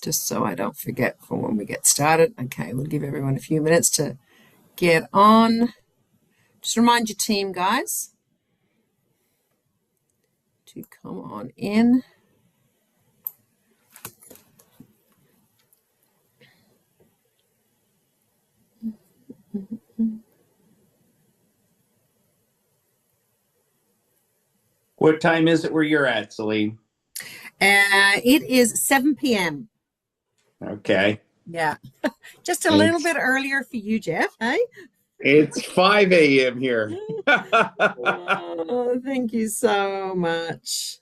just so I don't forget for when we get started. Okay, we'll give everyone a few minutes to get on. Just remind your team, guys, to come on in. What time is it where you're at, Celine? It is 7 p.m. Okay. Yeah, just a little bit earlier for you, Jeff, hey? It's 5 a.m. here. Oh, thank you so much.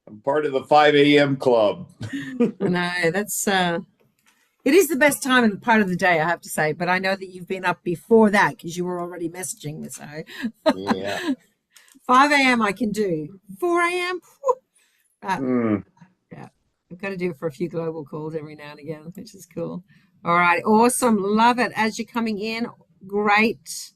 I'm part of the 5 a.m. club. I know, it is the best time and part of the day, I have to say, but I know that you've been up before that because you were already messaging me, so. Yeah. 5 a.m. I can do. 4 a.m. Yeah, I've got to do it for a few global calls every now and again, which is cool. All right, awesome. Love it. As you're coming in, great.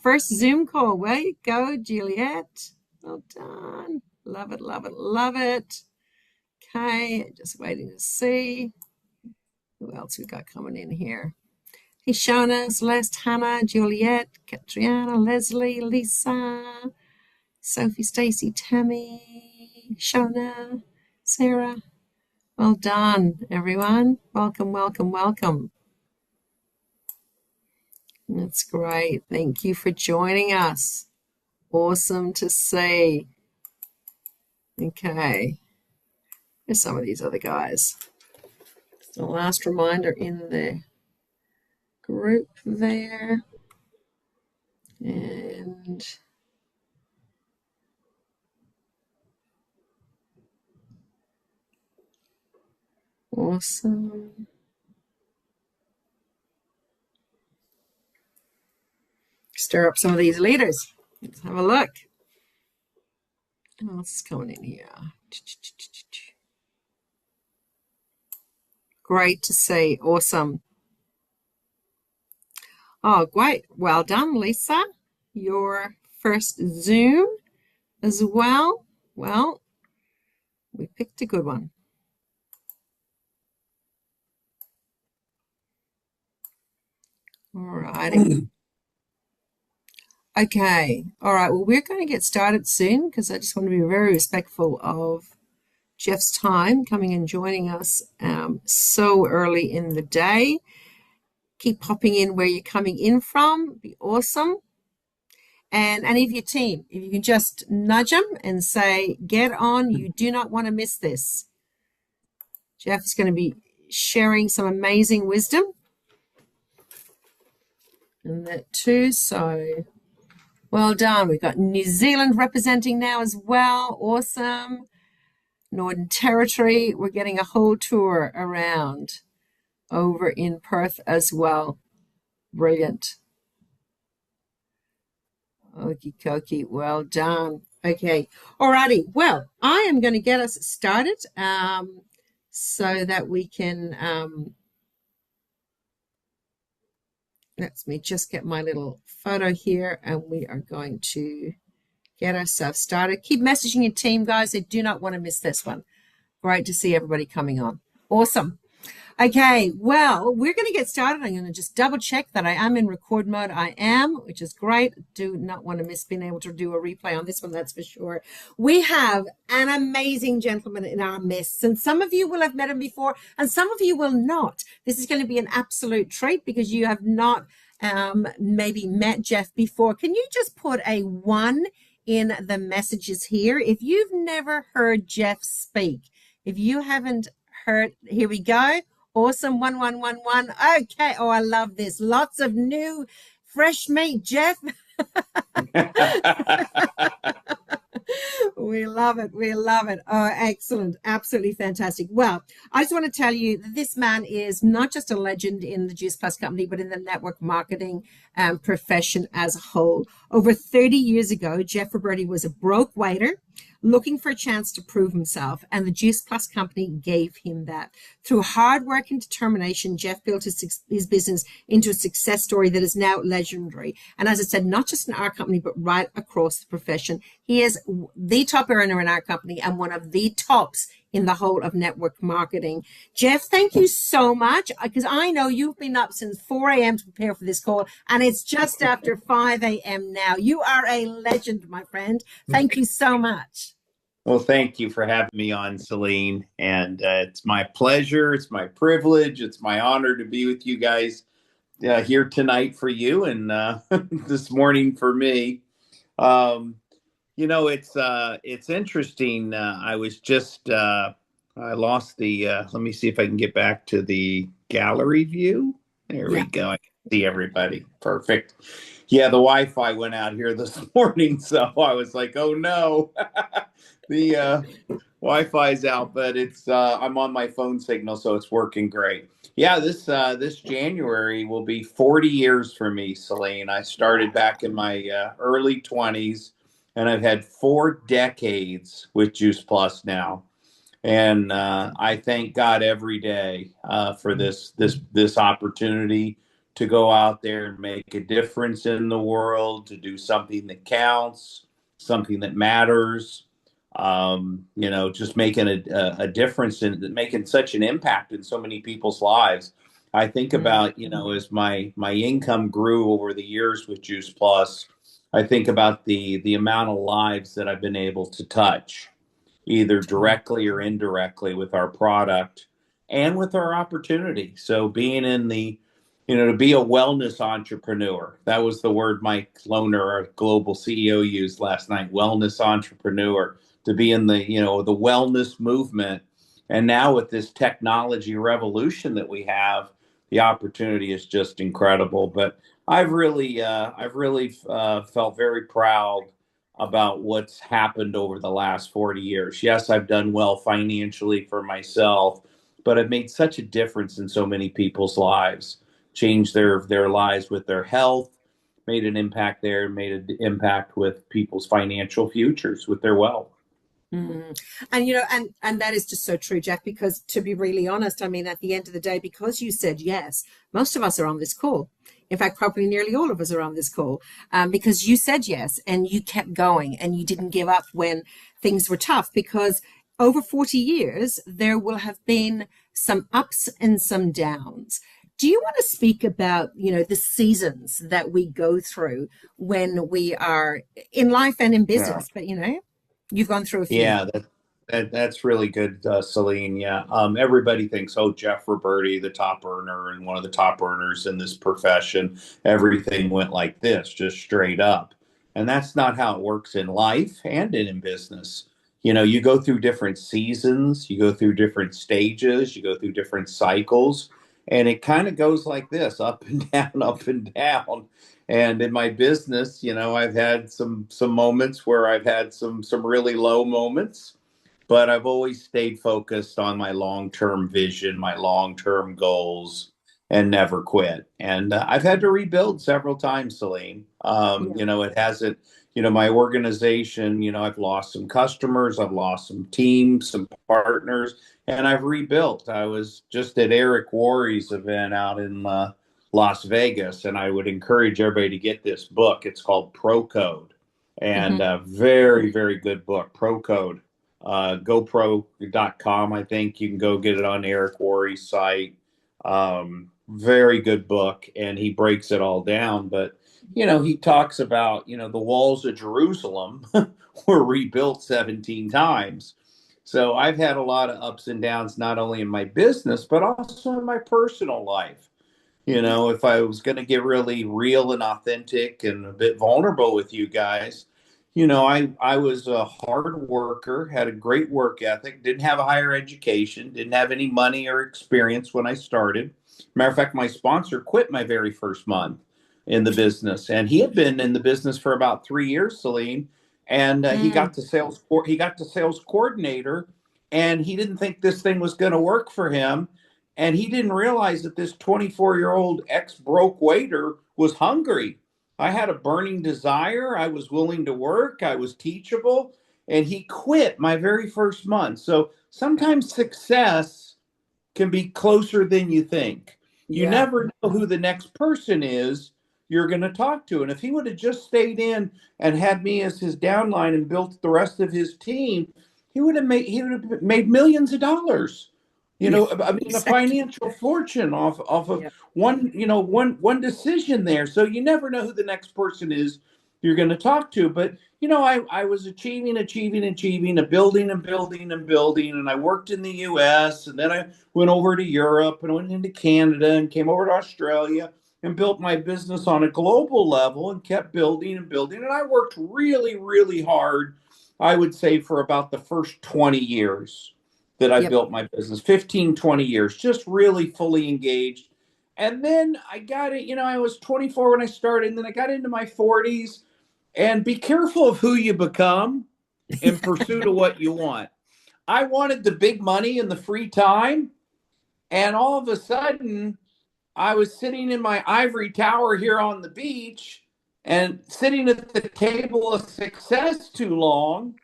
First Zoom call. Way to go, Juliet. Well done. Love it, love it, love it. Okay, just waiting to see who else we got coming in here. Hey, Shona, Celeste, Hannah, Juliet, Katriana, Leslie, Lisa, Sophie, Stacy, Tammy, Shona, Sarah. Well done, everyone. Welcome, welcome, welcome. That's great. Thank you for joining us. Awesome to see. Okay. Here's some of these other guys. The last reminder in the group there. And awesome. Stir up some of these leaders. Let's have a look. What else is coming in here? Great to see. Awesome. Oh, great. Well done, Lisa. Your first Zoom as well. Well, we picked a good one. All righty. Okay. All right. Well, we're going to get started soon because I just want to be very respectful of Jeff's time coming and joining us so early in the day. Keep popping in where you're coming in from. Be awesome. And any of your team, if you can just nudge them and say, get on. You do not want to miss this. Jeff is going to be sharing some amazing wisdom. And that too. So well done. We've got New Zealand representing now as well. Awesome. Northern Territory. We're getting a whole tour around over in Perth as well. Brilliant. Okie dokie. Well done. Okay. Alrighty. Well, I am going to get us started so that we can let me just get my little photo here and we are going to get ourselves started. Keep messaging your team, guys. They do not want to miss this one. Great to see everybody coming on. Awesome. Okay, well, we're going to get started. I'm going to just double check that I am in record mode. I am, which is great. Do not want to miss being able to do a replay on this one, that's for sure. We have an amazing gentleman in our midst, and some of you will have met him before, and some of you will not. This is going to be an absolute treat because you have not maybe met Jeff before. Can you just put a 1 in the messages here if you've never heard Jeff speak? If you haven't heard, here we go. Awesome. 1111. Okay. Oh, I love this. Lots of new fresh meat, Jeff. We love it. We love it. Oh, excellent. Absolutely fantastic. Well, I just want to tell you that this man is not just a legend in the Juice Plus company, but in the network marketing profession as a whole. Over 30 years ago, Jeff Roberti was a broke waiter looking for a chance to prove himself, and the Juice Plus company gave him that. Through hard work and determination, Jeff built his business into a success story that is now legendary. And as I said, not just in our company, but right across the profession. He is the top earner in our company and one of the tops in the whole of network marketing. Jeff, thank you so much, because I know you've been up since 4 a.m. to prepare for this call, and it's just after 5 a.m. now. You are a legend, my friend. Thank you so much. Well, thank you for having me on, Celine. And it's my pleasure. It's my privilege. It's my honor to be with you guys here tonight for you and this morning for me. Um, it's interesting. I was just I lost the. Let me see if I can get back to the gallery view. There we Yeah. go. I can see everybody. Perfect. Yeah, the Wi-Fi went out here this morning, so I was like, "Oh no, the Wi-Fi's out." But it's I'm on my phone signal, so it's working great. Yeah, this January will be 40 years for me, Celine. I started back in my early 20s, and I've had 4 decades with Juice Plus now. And I thank God every day for this opportunity to go out there and make a difference in the world, to do something that counts, something that matters. Just making a difference and making such an impact in so many people's lives. I think about, as my income grew over the years with Juice Plus, I think about the amount of lives that I've been able to touch, either directly or indirectly, with our product and with our opportunity. So being in to be a wellness entrepreneur, that was the word Mike Lohner, our global CEO, used last night, wellness entrepreneur, to be in the wellness movement. And now with this technology revolution that we have, the opportunity is just incredible. But I've really felt very proud about what's happened over the last 40 years. Yes, I've done well financially for myself, but I've made such a difference in so many people's lives, changed their lives with their health, made an impact there, made an impact with people's financial futures with their wealth. Mm. And and that is just so true, Jeff, because to be really honest, I mean, at the end of the day, because you said yes, most of us are on this call. In fact, probably nearly all of us are on this call, because you said yes and you kept going and you didn't give up when things were tough. Because over 40 years, there will have been some ups and some downs. Do you want to speak about, the seasons that we go through when we are in life and in Yeah. business? But, you've gone through a few. Yeah, that's really good, Celine. Yeah, everybody thinks, oh, Jeff Roberti, the top earner and one of the top earners in this profession, everything went like this, just straight up. And that's not how it works in life and in business. You go through different seasons, you go through different stages, you go through different cycles, and it kind of goes like this, up and down, up and down. And in my business, I've had some moments where I've had some really low moments, but I've always stayed focused on my long-term vision, my long-term goals, and never quit. And I've had to rebuild several times, Celine. Yeah. It hasn't, my organization, I've lost some customers, I've lost some teams, some partners, and I've rebuilt. I was just at Eric Worre's event out in Las Vegas, and I would encourage everybody to get this book. It's called Pro Code, and Hmm. a very, very good book, Pro Code. GoPro.com, I think you can go get it on Eric Worre's site. Very good book, and he breaks it all down. But he talks about the walls of Jerusalem were rebuilt 17 times. So I've had a lot of ups and downs, not only in my business but also in my personal life. If I was going to get really real and authentic and a bit vulnerable with you guys, I was a hard worker, had a great work ethic, didn't have a higher education, didn't have any money or experience when I started. Matter of fact, my sponsor quit my very first month in the business, and he had been in the business for about 3 years, Celine. And Mm. he got to sales coordinator, and he didn't think this thing was going to work for him. And he didn't realize that this 24-year-old ex-broke waiter was hungry. I had a burning desire. I was willing to work. I was teachable. And he quit my very first month. So sometimes success can be closer than you think. You Yeah. never know who the next person is you're going to talk to. And if he would have just stayed in and had me as his downline and built the rest of his team, he would have made millions of dollars. You Yeah, know, I mean, a exactly. financial fortune off of Yeah, one decision there. So you never know who the next person is you're going to talk to. But I was achieving, and building and building and building. And I worked in the U.S. and then I went over to Europe and went into Canada and came over to Australia and built my business on a global level and kept building and building. And I worked really, really hard, I would say, for about the first 20 years that I yep. built my business, 15, 20 years, just really fully engaged. And then I got it, I was 24 when I started, and then I got into my 40s. And be careful of who you become in pursuit of what you want. I wanted the big money and the free time. And all of a sudden, I was sitting in my ivory tower here on the beach and sitting at the table of success too long,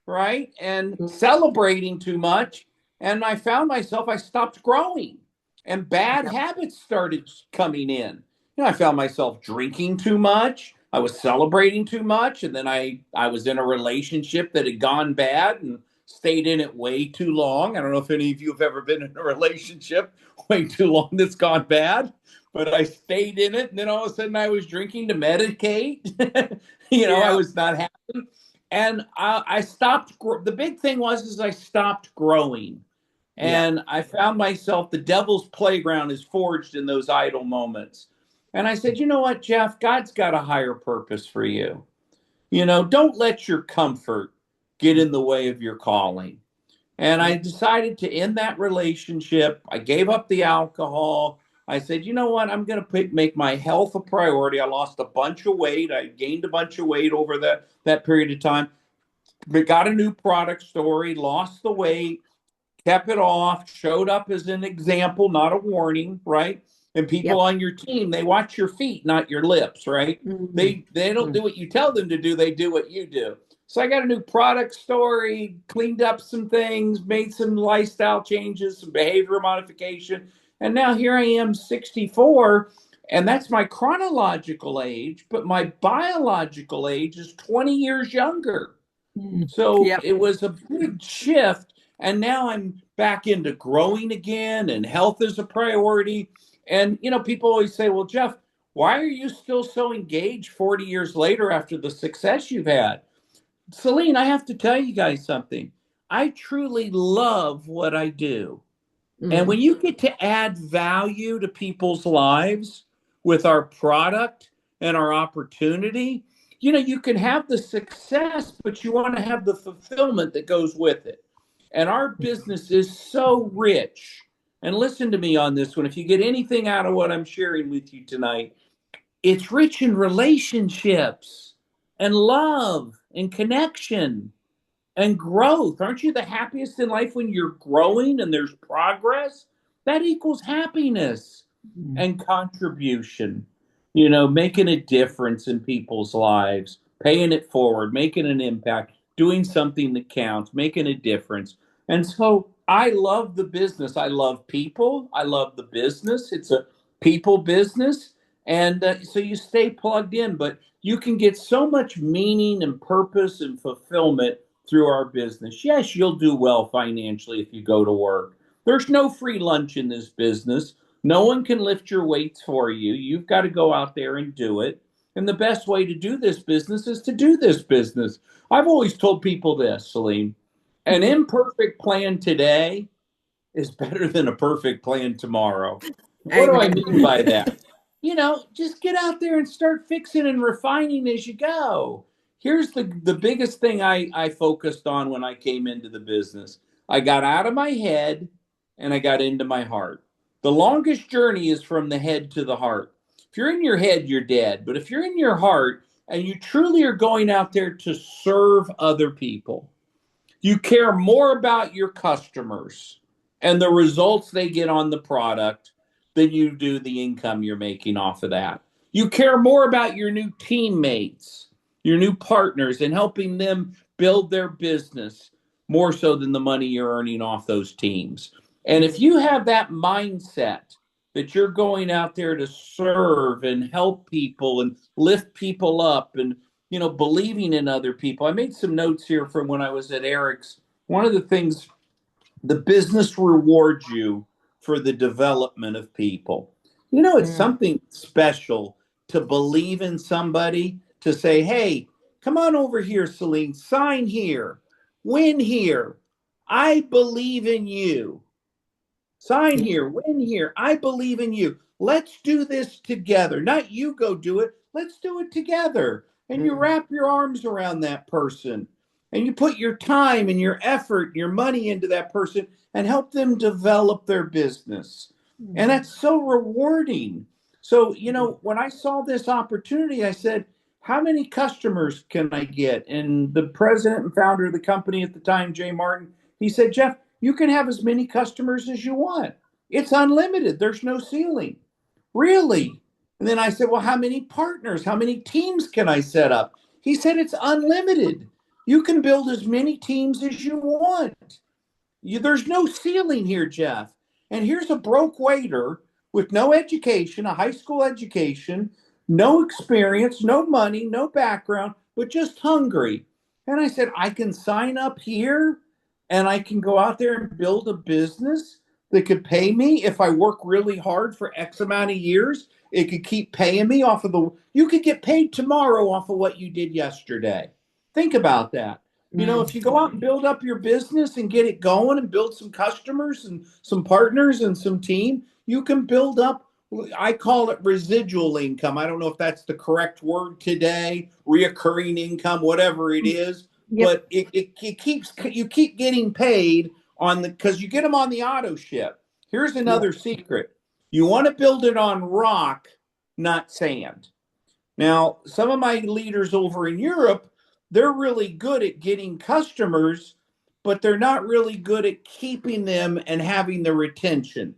right? And celebrating too much. And I found myself, I stopped growing and bad Yep. habits started coming in. I found myself drinking too much. I was celebrating too much. And then I was in a relationship that had gone bad and stayed in it way too long. I don't know if any of you have ever been in a relationship way too long that's gone bad, but I stayed in it. And then all of a sudden I was drinking to medicate. I Yeah. was not happy. And I stopped. The big thing is I stopped growing. Yeah. And I found myself, the devil's playground is forged in those idle moments. And I said, you know what, Jeff, God's got a higher purpose for you. Don't let your comfort get in the way of your calling. And I Yeah. decided to end that relationship. I gave up the alcohol. I said, you know what? I'm going to make my health a priority. I lost a bunch of weight. I gained a bunch of weight over that period of time. But got a new product story, lost the weight, kept it off, showed up as an example, not a warning, right? And people Yep. on your team, they watch your feet, not your lips, right? Mm-hmm. They don't Mm. do what you tell them to do, they do what you do. So I got a new product story, cleaned up some things, made some lifestyle changes, some behavior modification. And now here I am, 64, and that's my chronological age, but my biological age is 20 years younger. Mm. So Yep. it was a big shift. And now I'm back into growing again, and health is a priority. And, people always say, well, Jeff, why are you still so engaged 40 years later after the success you've had? Celine, I have to tell you guys something. I truly love what I do. And Mm. when you get to add value to people's lives with our product and our opportunity, you can have the success, but you want to have the fulfillment that goes with it. And our business is so rich. And listen to me on this one. If you get anything out of what I'm sharing with you tonight, it's rich in relationships and love and connection and growth. Aren't you the happiest in life when you're growing and there's progress? That equals happiness Mm. and contribution, making a difference in people's lives, paying it forward, making an impact, doing something that counts, making a difference. And so I love the business. I love people. I love the business. It's a people business. And so you stay plugged in, but you can get so much meaning and purpose and fulfillment through our business. Yes, you'll do well financially if you go to work. There's no free lunch in this business. No one can lift your weights for you. You've got to go out there and do it. And the best way to do this business is to do this business. I've always told people this, Celine. An imperfect plan today is better than a perfect plan tomorrow. What do I Amen. mean by that? Just get out there and start fixing and refining as you go. Here's the biggest thing I focused on when I came into the business. I got out of my head and I got into my heart. The longest journey is from the head to the heart. If you're in your head, you're dead. But if you're in your heart and you truly are going out there to serve other people, you care more about your customers and the results they get on the product than you do the income you're making off of that. You care more about your new teammates, your new partners, and helping them build their business more so than the money you're earning off those teams. And if you have that mindset that you're going out there to serve and help people and lift people up and believing in other people. I made some notes here from when I was at Eric's one of the things, the business rewards you for the development of people. You know, it's Mm, something special to believe in somebody, to say, hey, come on over here, Celine, sign here, win here. I believe in you. Sign yeah. here, win here. I believe in you. Let's do this together. Not you go do it. Let's do it together. And you Mm, wrap your arms around that person and you put your time and your effort, your money into that person and help them develop their business. And mm, that's so rewarding. So, mm, when I saw this opportunity, I said, how many customers can I get? And the president and founder of the company at the time, Jay Martin, he said, Jeff, you can have as many customers as you want. It's unlimited. There's no ceiling. Really? And then I said, well, how many partners, how many teams can I set up? He said, it's unlimited. You can build as many teams as you want. There's no ceiling here, Jeff. And here's a broke waiter with no education, a high school education, no experience, no money, no background, but just hungry. And I said, I can sign up here and I can go out there and build a business that could pay me if I work really hard for X amount of years. It could keep paying me off of you could get paid tomorrow off of what you did yesterday. Think about that. mm. If you go out and build up your business and get it going and build some customers and some partners and some team, you can build up. I call it residual income. I don't know if that's the correct word today, reoccurring income, whatever it is, Yep. but it keeps, you keep getting paid because you get them on the auto ship. Here's Yep. another secret. You want to build it on rock, not sand. Now, some of my leaders over in Europe, they're really good at getting customers, but they're not really good at keeping them and having the retention.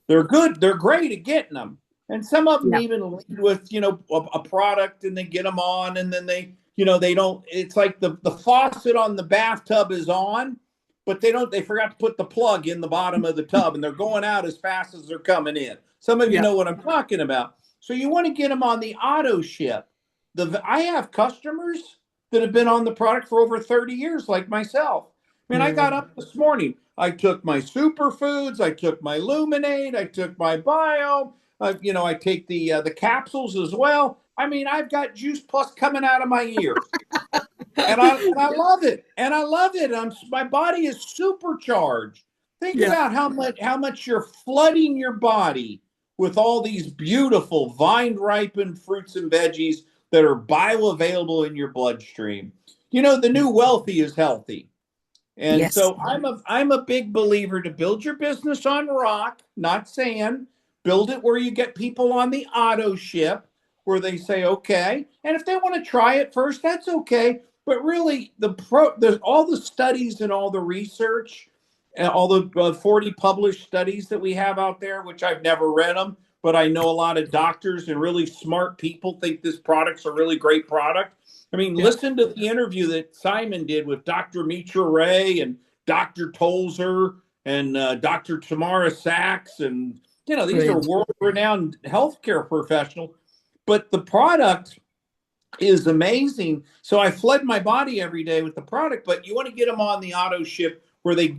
They're good, they're great at getting them. And some of them Yep. even lead with, a product and they get them on and then they don't, it's like the faucet on the bathtub is on, but they forgot to put the plug in the bottom of the tub and they're going out as fast as they're coming in. Some of you Yep. know what I'm talking about. So you want to get them on the auto ship. I have customers that have been on the product for over 30 years, like myself. Man, I got Mm, up this morning. I took my superfoods. I took my Luminate. I took my Bio. I take the capsules as well. I mean, I've got Juice Plus coming out of my ear, and I love it. And I love it. My body is supercharged. Think yep. about how much you're flooding your body with all these beautiful vine ripened fruits and veggies that are bioavailable in your bloodstream. The new wealthy is healthy. And Yes. so I'm a big believer to build your business on rock, not sand. Build it where you get people on the auto ship, where they say okay, and if they want to try it first, that's okay. But really, there's all the studies and all the research, and all the 40 published studies that we have out there, which I've never read them, but I know a lot of doctors and really smart people think this product's a really great product. I mean, Yep. listen to the interview that Simon did with Dr. Mitra Ray and Dr. Tolzer and Dr. Tamara Sachs. And, these are Brilliant. world renowned healthcare professionals. But the product is amazing. So I flood my body every day with the product, but you want to get them on the auto ship where they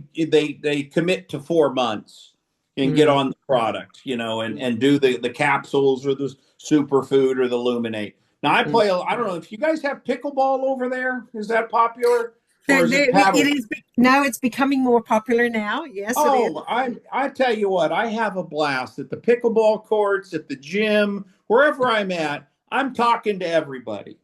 commit to 4 months and get Mm, on the product, and do the capsules or the superfood or the Luminate. Now mm. I don't know if you guys have pickleball over there. Is that popular or There, is there, it it paddle? is. No, it's becoming more popular now. Yes, it is. Oh, I tell you what, I have a blast at the pickleball courts, at the gym, wherever I'm at. I'm talking to everybody.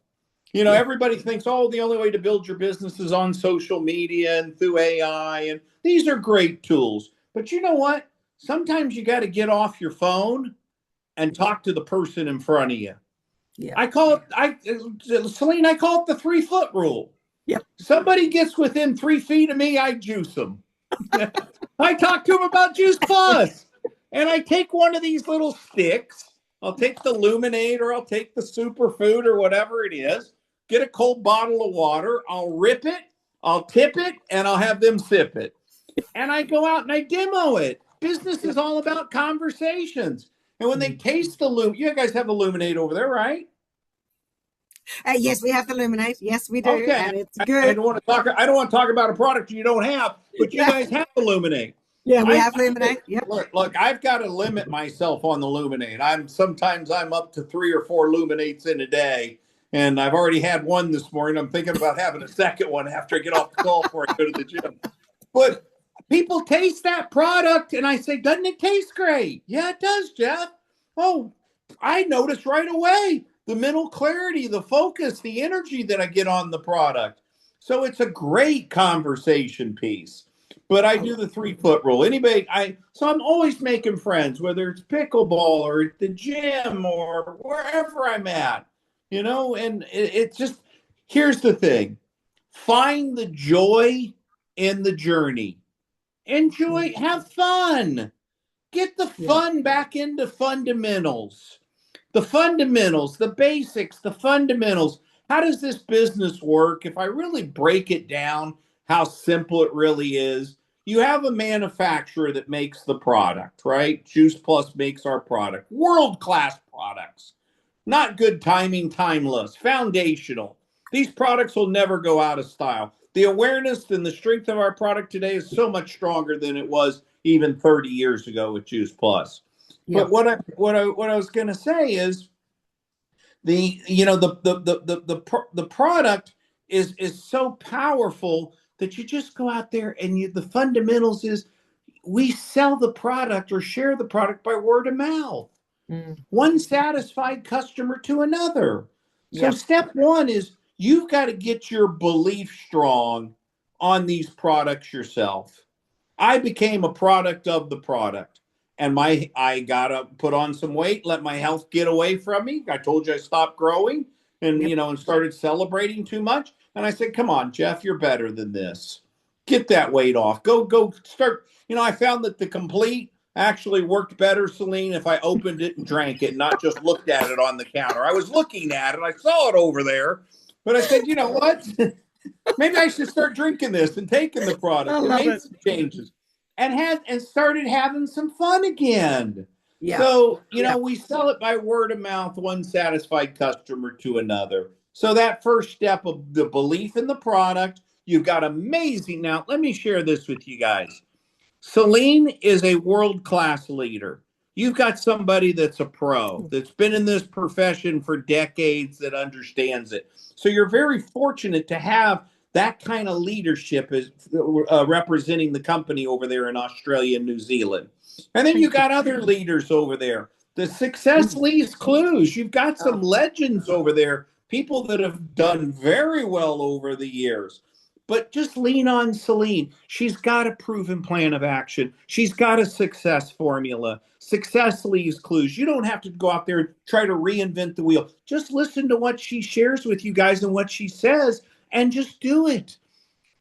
Yeah. Everybody thinks, oh, the only way to build your business is on social media and through AI. And these are great tools. But you know what? Sometimes you got to get off your phone and talk to the person in front of you. Yeah. Celine, I call it the 3 foot rule. Yep. Somebody gets within 3 feet of me, I juice them. I talk to them about Juice Plus. And I take one of these little sticks. I'll take the Luminate or I'll take the Superfood or whatever it is. Get a cold bottle of water. I'll rip it. I'll tip it and I'll have them sip it. And I go out and I demo it. Business is Yep. all about conversations. And when they Mm. taste you guys have the Luminate over there, right? Yes, we have Illuminate. Yes, we do, Okay, and it's I good. don't want to talk. I don't want to talk about a product you don't have, but you Yeah, guys have Illuminate. yeah, we I have Illuminate. Yep. look. I've got to limit myself on the Luminate. Sometimes I'm up to 3 or 4 Luminates in a day, and I've already had one this morning. I'm thinking about having a second one after I get off the call before I go to the gym. But people taste that product, and I say, "Doesn't it taste great?" Yeah, it does, Jeff. Oh, I notice right away the mental clarity, the focus, the energy that I get on the product. So it's a great conversation piece. But I do the 3 foot rule. So I'm always making friends, whether it's pickleball or at the gym or wherever I'm at, and it just, here's the thing. Find the joy in the journey. Enjoy, have fun. Get the Yeah. fun back into fundamentals. The fundamentals, the basics, the fundamentals. How does this business work? If I really break it down, how simple it really is, you have a manufacturer that makes the product, right? Juice Plus makes our product, world class products, not good timing, timeless, foundational. These products will never go out of style. The awareness and the strength of our product today is so much stronger than it was even 30 years ago with Juice Plus. But Yep. what I was going to say is the product is so powerful that you just go out there and the fundamentals is we sell the product or share the product by word of mouth. Mm. One satisfied customer to another. So Yep. step one is you've got to get your belief strong on these products yourself. I became a product of the product. And I gotta put on some weight, let my health get away from me. I told you I stopped growing and Yep. and started celebrating too much. And I said, come on, Jeff, you're better than this. Get that weight off. Go start. I found that the complete actually worked better, Celine, if I opened it and drank it, not just looked at it on the counter. I was looking at it, I saw it over there, but I said, you know what? Maybe I should start drinking this and taking the I product and love made it. some changes and started having some fun again. Yeah. So, Yeah. we sell it by word of mouth, one satisfied customer to another. So that first step of the belief in the product, you've got amazing. Now, let me share this with you guys. Celine is a world-class leader. You've got somebody that's a pro, that's been in this profession for decades, that understands it. So you're very fortunate to have that kind of leadership as representing the company over there in Australia and New Zealand. And then you Thank you. got other leaders over there. The success Mm. leaves clues. You've got Oh, some legends over there, people that have done very well over the years. But just lean on Celine. She's got a proven plan of action. She's got a success formula. Success leaves clues. You don't have to go out there and try to reinvent the wheel. Just listen to what she shares with you guys and what she says and just do it.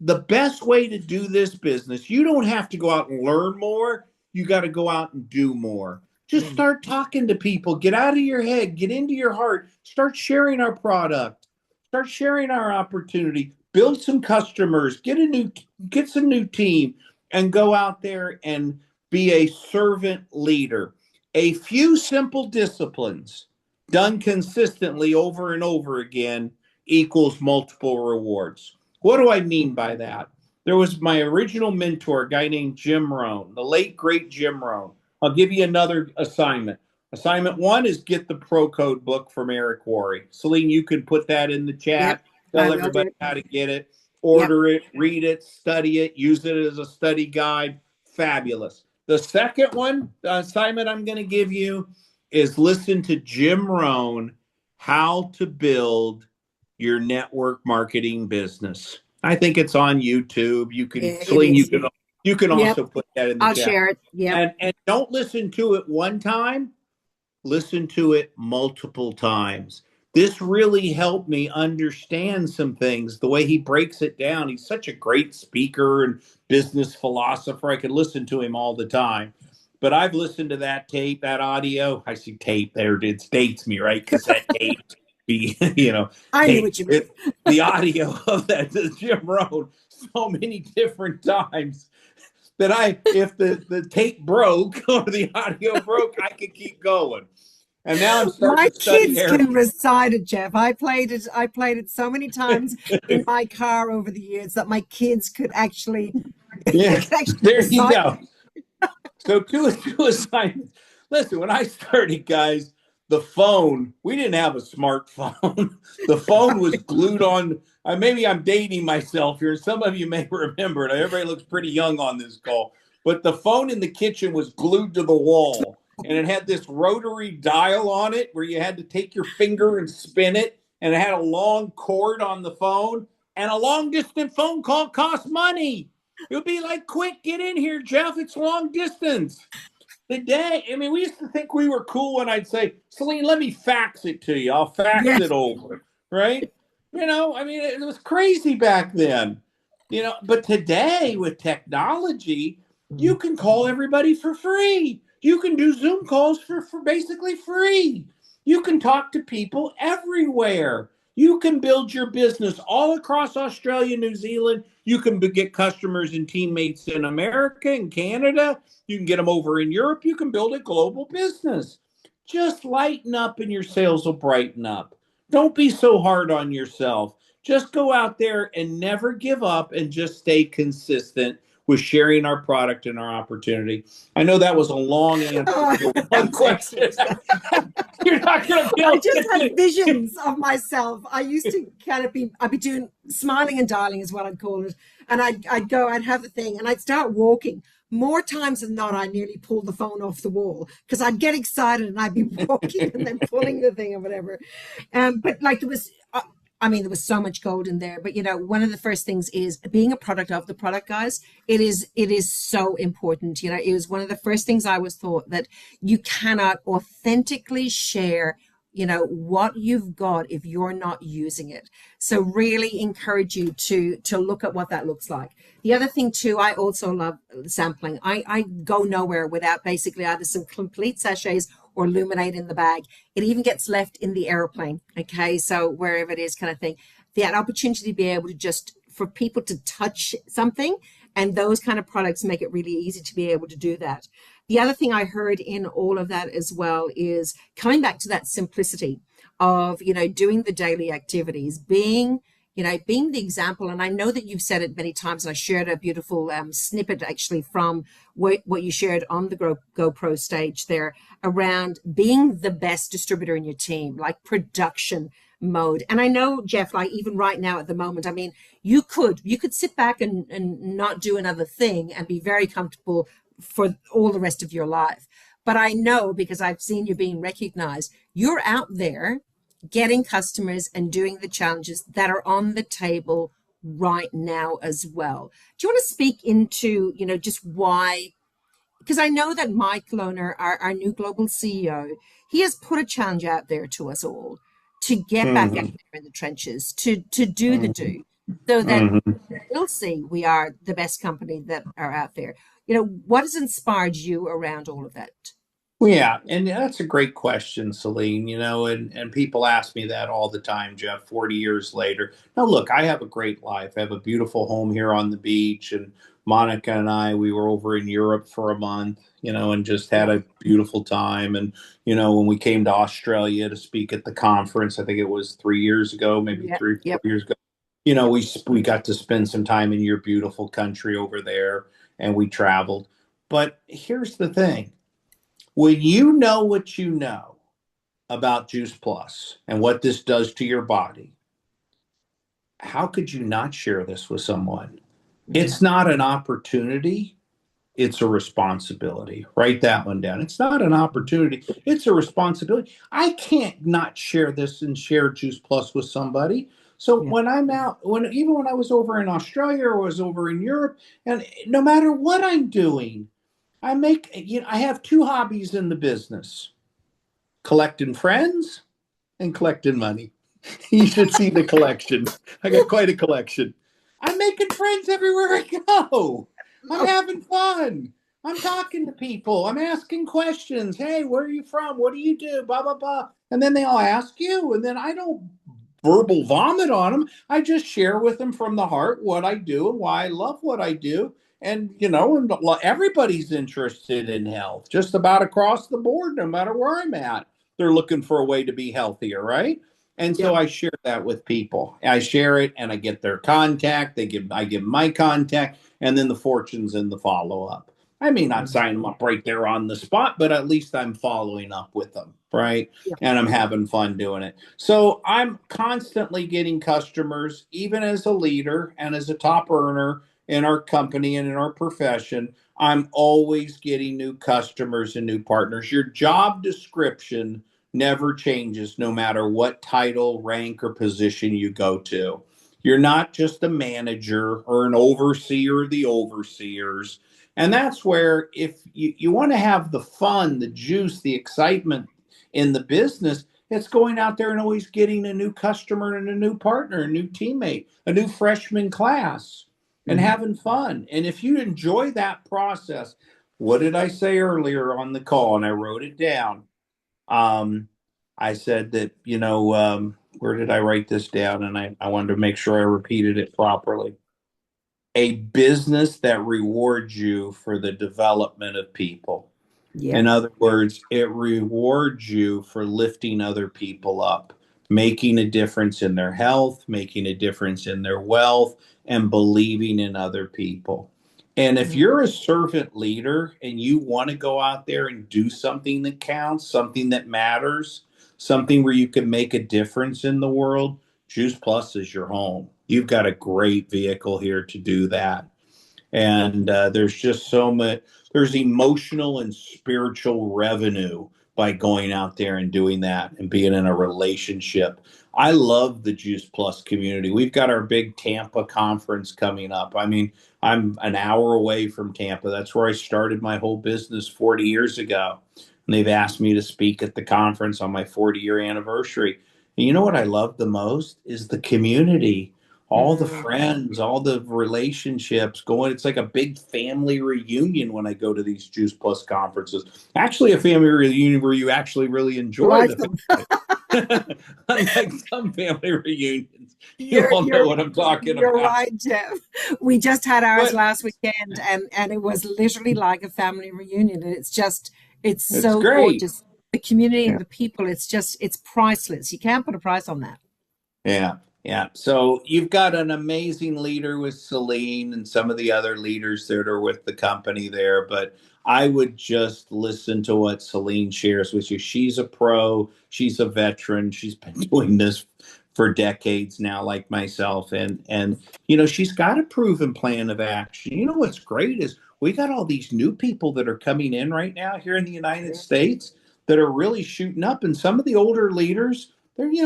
The best way to do this business, you don't have to go out and learn more. You got to go out and do more. Just mm. start talking to people. Get out of your head. Get into your heart. Start sharing our product. Start sharing our opportunity. Build some customers. Get some new team, and go out there and be a servant leader. A few simple disciplines done consistently over and over again equals multiple rewards. What do I mean by that? There was my original mentor, a guy named Jim Rohn, the late great Jim Rohn. I'll give you another assignment. Assignment one is get the Pro Code book from Eric Worre. Celine, you can put that in the Yep. chat. I Tell will do everybody it. how to get it. Yep. Order it, read it, study it, use it as a study guide. Fabulous. The second one, the assignment I'm going to give you is listen to Jim Rohn, How to Build Your Network Marketing Business. I think it's on YouTube. You can, Yeah, it Celine, is. you can Yep. also put that in the I'll chat. share it. Yep. And don't listen to it one time, listen to it multiple times. This really helped me understand some things, the way he breaks it down. He's such a great speaker and business philosopher. I could listen to him all the time. But I've listened to that tape, that audio. I see tape there. It dates me, right? Because that tape, be, I knew tape, what you meant. the audio of that Jim Rohn so many different times that if the tape broke or the audio broke, I could keep going. And now I'm starting My to study kids air. can recite it, Jeff. I played it so many times in my car over the years that my kids could actually Yeah, could actually there you recite. go. So two assignments. Listen, when I started, guys, the phone, we didn't have a smartphone. The phone was glued on. Maybe I'm dating myself here. Some of you may remember it. Everybody looks pretty young on this call. But the phone in the kitchen was glued to the wall. And it had this rotary dial on it where you had to take your finger and spin it. And it had a long cord on the phone. And a long distance phone call cost money. It would be like, quick, get in here, Jeff. It's long distance. Today, I mean, we used to think we were cool when I'd say, Celine, let me fax it to you. I'll fax Yes. it over, right? I mean, it was crazy back then, but today with technology, you can call everybody for free. You can do Zoom calls for basically free. You can talk to people everywhere. You can build your business all across Australia, New Zealand. You can get customers and teammates in America and Canada. You can get them over in Europe. You can build a global business. Just lighten up and your sales will brighten up. Don't be so hard on yourself. Just go out there and never give up and just stay consistent with sharing our product and our opportunity. I know that was a long answer Oh, to that one was question. excellent. You're not going to be I able to just get had to visions of myself. I used to kind of I'd be doing smiling and dialing is what I'd call it. And I'd have the thing and I'd start walking. More times than not, I nearly pulled the phone off the wall because I'd get excited and I'd be walking and then pulling the thing or whatever. But like there was so much gold in there. But one of the first things is being a product of the product, guys. It is so important. It was one of the first things I was taught that you cannot authentically share what you've got if you're not using it. So really encourage you to look at what that looks like. The other thing too, I also love sampling. I go nowhere without basically either some complete sachets or illuminate in the bag. It even gets left in the airplane. Okay, so wherever it is, kind of thing. That opportunity to be able to just for people to touch something, and those kind of products make it really easy to be able to do that. The other thing I heard in all of that as well is coming back to that simplicity of, doing the daily activities, being the example. And I know that you've said it many times, and I shared a beautiful snippet actually from what you shared on the GoPro stage there around being the best distributor in your team, like production mode. And I know, Jeff, like even right now at the moment, I mean, you could sit back and not do another thing and be very comfortable for all the rest of your life. But I know, because I've seen you being recognized, you're out there getting customers and doing the challenges that are on the table right now as well. Do you want to speak into, just why? Because I know that Mike Lohner, our new global CEO, he has put a challenge out there to us all to get back out Mhm, there in the trenches, to do the mhm, do, so that mhm. we'll see we are the best company that are out there. What has inspired you around all of that? Well, yeah, and that's a great question, Celine. And people ask me that all the time, Jeff, 40 years later. Now, look, I have a great life. I have a beautiful home here on the beach, and Monica and I, we were over in Europe for a month, and just had Yeah, a beautiful time. And, when we came to Australia to speak at the conference, I think it was 3 years ago, maybe yeah, 3, 4 yep. years ago, we got to spend some time in your beautiful country over there, and we traveled. But here's the thing. When you know what you know about Juice Plus and what this does to your body, how could you not share this with someone? Mm, It's not an opportunity, it's a responsibility. Write that one down. It's not an opportunity, it's a responsibility. I can't not share this and share Juice Plus with somebody. So yeah, when I'm out, even when I was over in Australia or was over in Europe, and no matter what I'm doing, I have two hobbies in the business: collecting friends and collecting money. You should see the collection. I got quite a collection. I'm making friends everywhere I go. I'm oh, having fun. I'm talking to people. I'm asking questions. Hey, where are you from? What do you do? Blah, blah, blah. And then they all ask you. And then I don't verbal vomit on them. I just share with them from the heart what I do and why I love what I do. And everybody's interested in health, just about across the board, no matter where I'm at. they're looking for a way to be healthier, right? And Yeah. so I share that with people. I share it and I get their contact. I give my contact, and then the fortunes and the follow up. I may not sign them up right there on the spot, but at least I'm following up with them, right? Yeah. And I'm having fun doing it. So I'm constantly getting customers, even as a leader and as a top earner in our company and in our profession. I'm always getting new customers and new partners. Your job description never changes no matter what title, rank, or position you go to. You're not just a manager or an overseer of the overseers. And that's where, if you want to have the fun, the juice, the excitement in the business, it's going out there and always getting a new customer and a new partner, a new teammate, a new freshman class, and having fun. And if you enjoy that process, what did I say earlier on the call? And I wrote it down. I said that, where did I write this down? And I wanted to make sure I repeated it properly. A business that rewards you for the development of people. Yeah. In other words, it rewards you for lifting other people up, making a difference in their health, making a difference in their wealth, and believing in other people. And if Mm. you're a servant leader and you want to go out there and do something that counts, something that matters, something where you can make a difference in the world, Juice Plus is your home. You've got a great vehicle here to do that. And there's just so much, there's emotional and spiritual revenue by going out there and doing that and being in a relationship. I love the Juice Plus community. We've got our big Tampa conference coming up. I mean, I'm an hour away from Tampa. That's where I started my whole business 40 years ago. And they've asked me to speak at the conference on my 40-year anniversary. And you know what I love the most is the community, all the Mm. friends, all the relationships going. It's like a big family reunion when I go to these Juice Plus conferences. Actually, a family reunion where you actually really enjoy Like the them. family. Unlike some family reunions, you You're all know you're what I'm talking you're about. right, Jeff. We just had ours But last weekend, and it was literally like a family reunion. And it's it's so great. gorgeous. The community Yeah. and the people, it's priceless. You can't put a price on that. Yeah, yeah. So you've got an amazing leader with Celine and some of the other leaders that are with the company there. But I would just listen to what Celine shares with you. She's a pro, she's a veteran, she's been doing this for decades now, like myself. And she's got a proven plan of action. You know what's great is we got all these new people that are coming in right now here in the United States that are really shooting up. And some of the older leaders,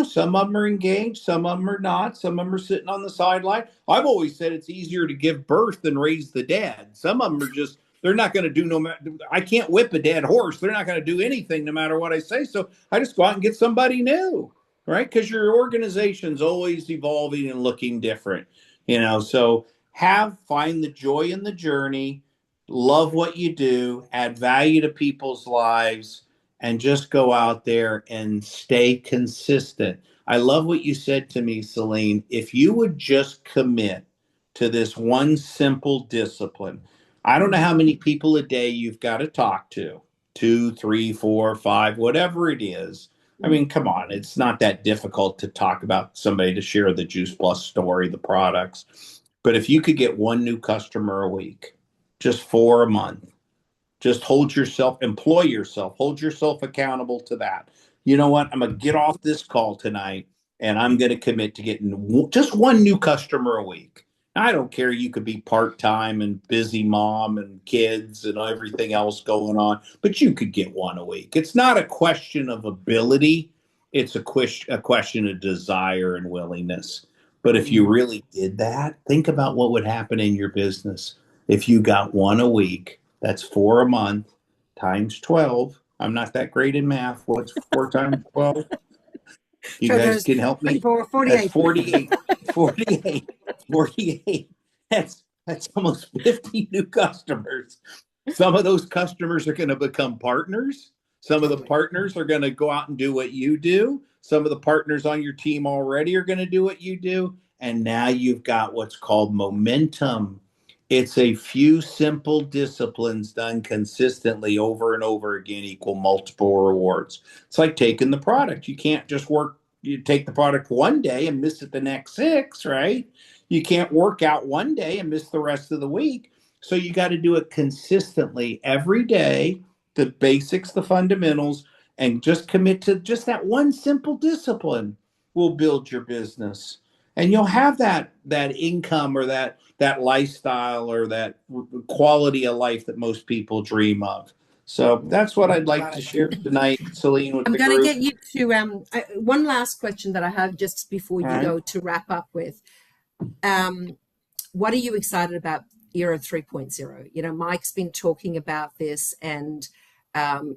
some of them are engaged, some of them are not, some of them are sitting on the sideline. I've always said it's easier to give birth than raise the dead. Some of them are just, they're not going to do no matter. I can't whip a dead horse. They're not going to do anything no matter what I say. So I just go out and get somebody new, right? Because your organization's always evolving and looking different, So find the joy in the journey, love what you do, add value to people's lives, and just go out there and stay consistent. I love what you said to me, Celine. If you would just commit to this one simple discipline, I don't know how many people a day you've got to talk to, two, three, four, five, whatever it is. I Mm. mean, come on, it's not that difficult to talk about somebody to share the Juice Plus story, the products. But if you could get one new customer a week, just four a month, just employ yourself, hold yourself accountable to that. You know what? I'm going to get off this call tonight and I'm going to commit to getting just one new customer a week. I don't care. You could be part time and busy mom and kids and everything else going on, but you could get one a week. It's not a question of ability, it's a question of desire and willingness. But if you Mm. really did that, think about what would happen in your business if you got one a week. That's four a month times 12. I'm not that great in math. What's four times 12? You So guys there's can help me? 24, That's 48. 48. 48. 48. That's almost 50 new customers. Some of those customers are going to become partners. Some of the Totally. partners are going to go out and do what you do. Some of the partners on your team already are going to do what you do. And now you've got what's called momentum. It's a few simple disciplines done consistently over and over again equal multiple rewards. It's like taking the product. You can't just you take the product one day and miss it the next six, right? You can't work out one day and miss the rest of the week. So you got to do it consistently every day, the basics, the fundamentals, and just commit to just that one simple discipline will build your business. And you'll have that income or that lifestyle or that quality of life that most people dream of. So that's what I'd like to share tonight, Celine, with I'm the going to group. get you to one last question that I have just before All you right. go to wrap up with. What are you excited about Era 3.0? You know, Mike's been talking about this, and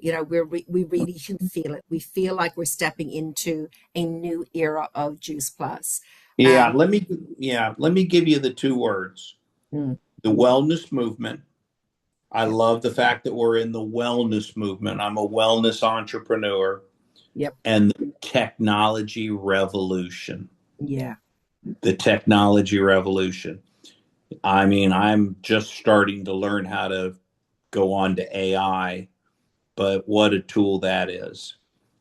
you know, we really can feel it. We feel like we're stepping into a new era of Juice Plus. Yeah, Um, let me give you the two words. mm, The wellness movement. I yep, love the fact that we're in the wellness movement. I'm a wellness entrepreneur. yep, And the technology revolution. yeah, The technology revolution. I mean, I'm just starting to learn how to go on to AI, but what a tool that is.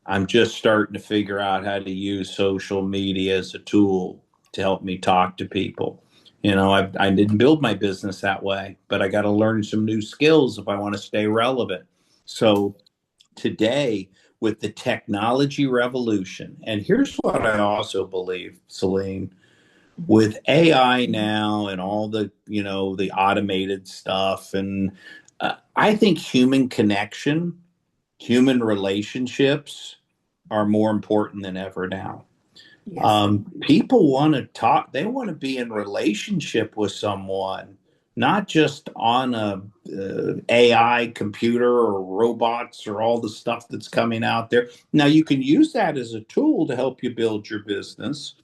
I'm just starting to figure out how to use social media as a tool to help me talk to people. You know, I didn't build my business that way, but I got to learn some new skills if I want to stay relevant. So today, with the technology revolution, and here's what I also believe, Celine, with AI now and all the, you know, the automated stuff, and I think human connection, human relationships are more important than ever now. yes, People want to talk, they want to be in relationship with someone, not just on a AI computer or robots or all the stuff that's coming out there. Now you can use that as a tool to help you build your business,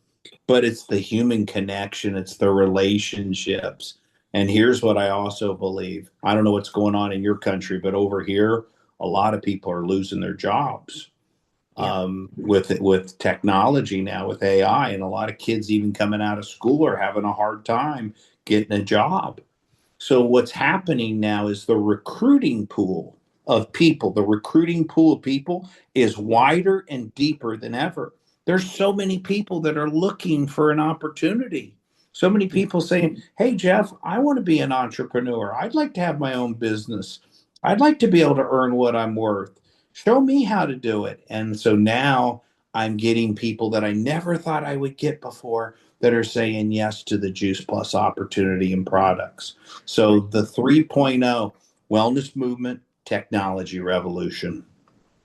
but it's the human connection, it's the relationships. And here's what I also believe. I don't know what's going on in your country, but over here, a lot of people are losing their jobs yeah, with technology now, with AI, and a lot of kids even coming out of school are having a hard time getting a job. So what's happening now is the recruiting pool of people is wider and deeper than ever. There's so many people that are looking for an opportunity. So many yeah. people saying, "Hey Jeff, I want to be an entrepreneur. I'd like to have my own business. I'd like to be able to earn what I'm worth. Show me how to do it." And so now I'm getting people that I never thought I would get before that are saying yes to the Juice Plus opportunity and products. So the 3.0 wellness movement, technology revolution.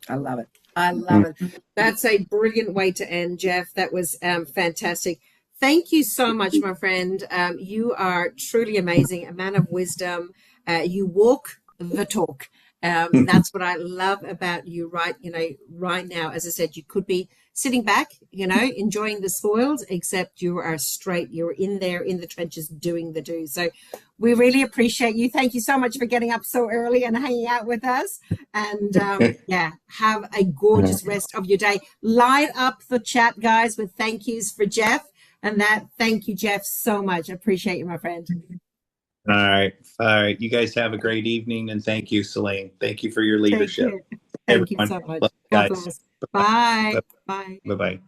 I love it. I love Mm. it. That's a brilliant way to end, Jeff. That was fantastic. Thank you so much, my friend. You are truly amazing, a man of wisdom. You walk the talk. That's what I love about you right, you know, right now. As I said, you could be sitting back, you know, enjoying the spoils, except you are straight. You're in there in the trenches doing the do. So we really appreciate you. Thank you so much for getting up so early and hanging out with us. And yeah, have a gorgeous rest of your day. Light up the chat, guys, with thank yous for Jeff. And that, thank you, Jeff, so much. I appreciate you, my friend. All right. All right. You guys have a great evening, and thank you, Celine. Thank you for your Take leadership. care. Thank you Everyone. so much. Love you God guys. bless. Bye. Bye. Bye. Bye bye.